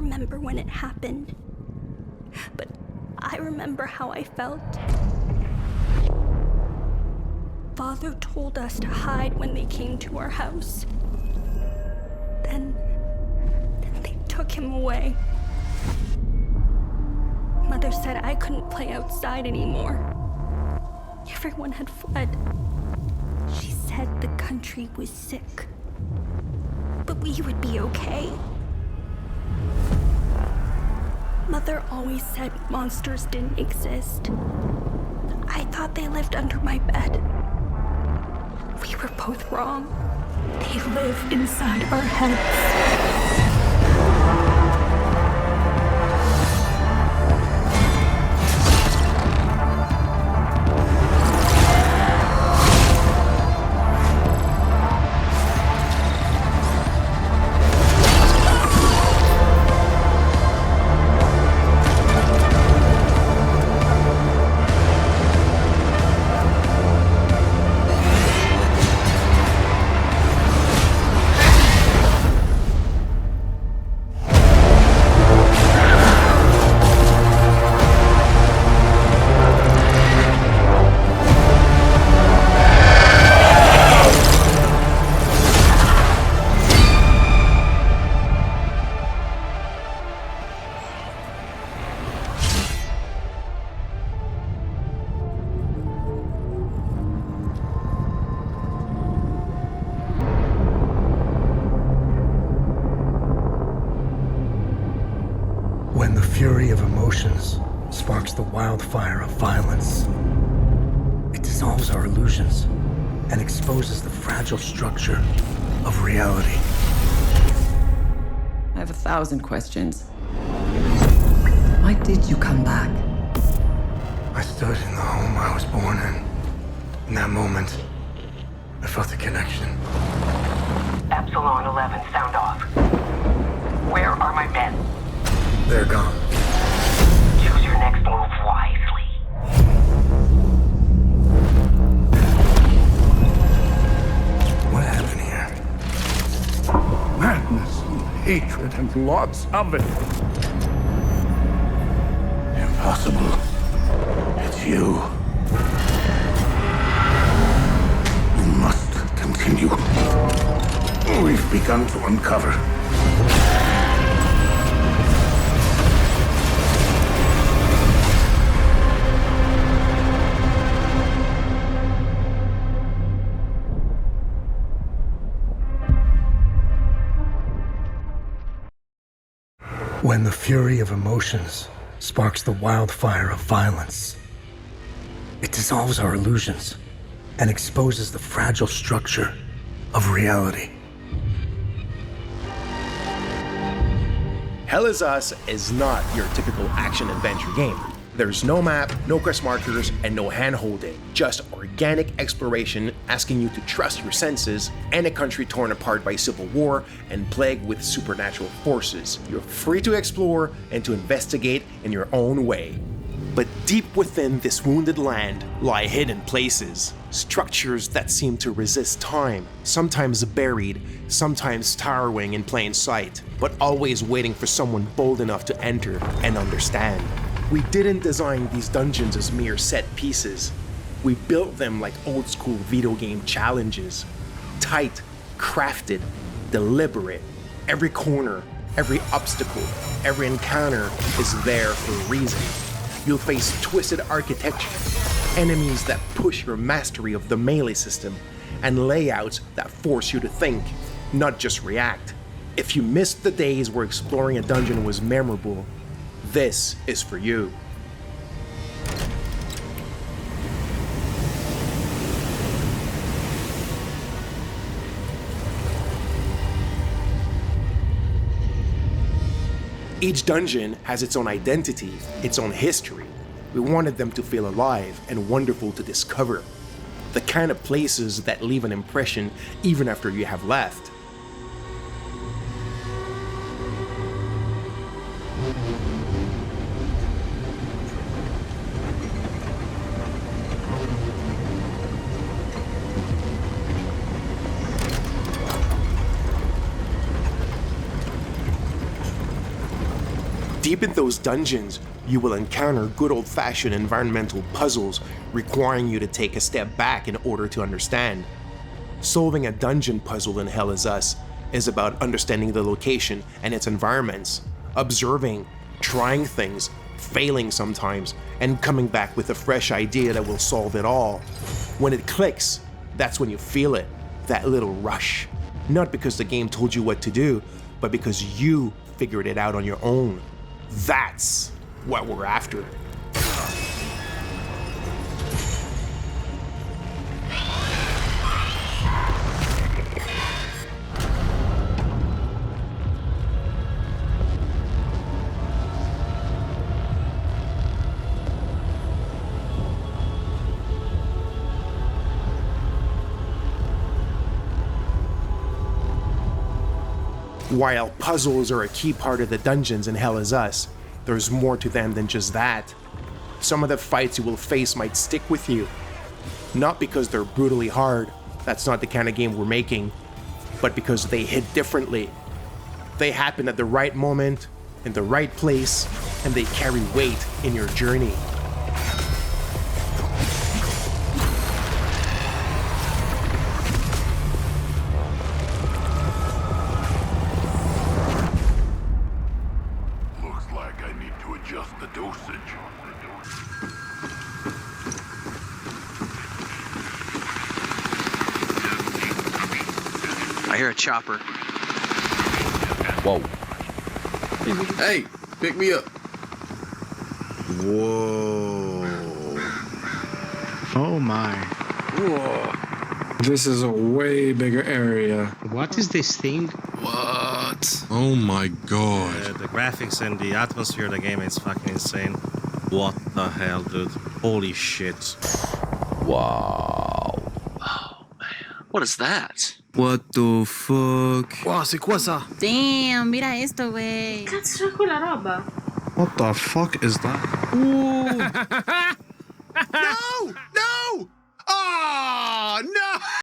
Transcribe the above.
remember when it happened, but I remember how I felt. Father told us to hide when they came to our house. Then they took him away. Mother said I couldn't play outside anymore. Everyone had fled. She said the country was sick, but we would be okay. Mother always said monsters didn't exist. I thought they lived under my bed. We were both wrong. They live inside our heads. When the fury of emotions sparks the wildfire of violence, it dissolves our illusions and exposes the fragile structure of reality. I have 1,000 questions. Why did you come back? I stood in the home I was born in. In that moment, I felt a connection. Epsilon 11, sound off. Where are my men? They're gone. Choose your next move wisely. What happened here? Madness and hatred and lots of it. Impossible. It's you. You must continue. We've begun to uncover. When the fury of emotions sparks the wildfire of violence, it dissolves our illusions and exposes the fragile structure of reality. Hell Is Us is not your typical action-adventure game. There's no map, no quest markers, and no hand-holding. Just organic exploration asking you to trust your senses and a country torn apart by civil war and plagued with supernatural forces. You're free to explore and to investigate in your own way. But deep within this wounded land lie hidden places, structures that seem to resist time, sometimes buried, sometimes towering in plain sight, but always waiting for someone bold enough to enter and understand. We didn't design these dungeons as mere set pieces. We built them like old school video game challenges. Tight, crafted, deliberate. Every corner, every obstacle, every encounter is there for a reason. You'll face twisted architecture, enemies that push your mastery of the melee system, and layouts that force you to think, not just react. If you missed the days where exploring a dungeon was memorable, this is for you. Each dungeon has its own identity, its own history. We wanted them to feel alive and wonderful to discover. The kind of places that leave an impression even after you have left. Deep in those dungeons, you will encounter good old-fashioned environmental puzzles requiring you to take a step back in order to understand. Solving a dungeon puzzle in Hell Is Us is about understanding the location and its environments, observing, trying things, failing sometimes, and coming back with a fresh idea that will solve it all. When it clicks, that's when you feel it, that little rush. Not because the game told you what to do, but because you figured it out on your own. That's what we're after. While puzzles are a key part of the dungeons in Hell Is Us, there's more to them than just that. Some of the fights you will face might stick with you. Not because they're brutally hard, that's not the kind of game we're making, but because they hit differently. They happen at the right moment, in the right place, and they carry weight in your journey. I hear a chopper. Whoa. Hey, pick me up. Whoa. Oh my. Whoa. This is a way bigger area. What is this thing? What? Oh my god. The graphics and the atmosphere of the game is fucking insane. What the hell, dude? Holy shit. Wow. Oh man. What is that? What the fuck? Wow, c'est quoi ça? Damn, mira esto, güey. Cazzo è quella roba? What the fuck is that? No!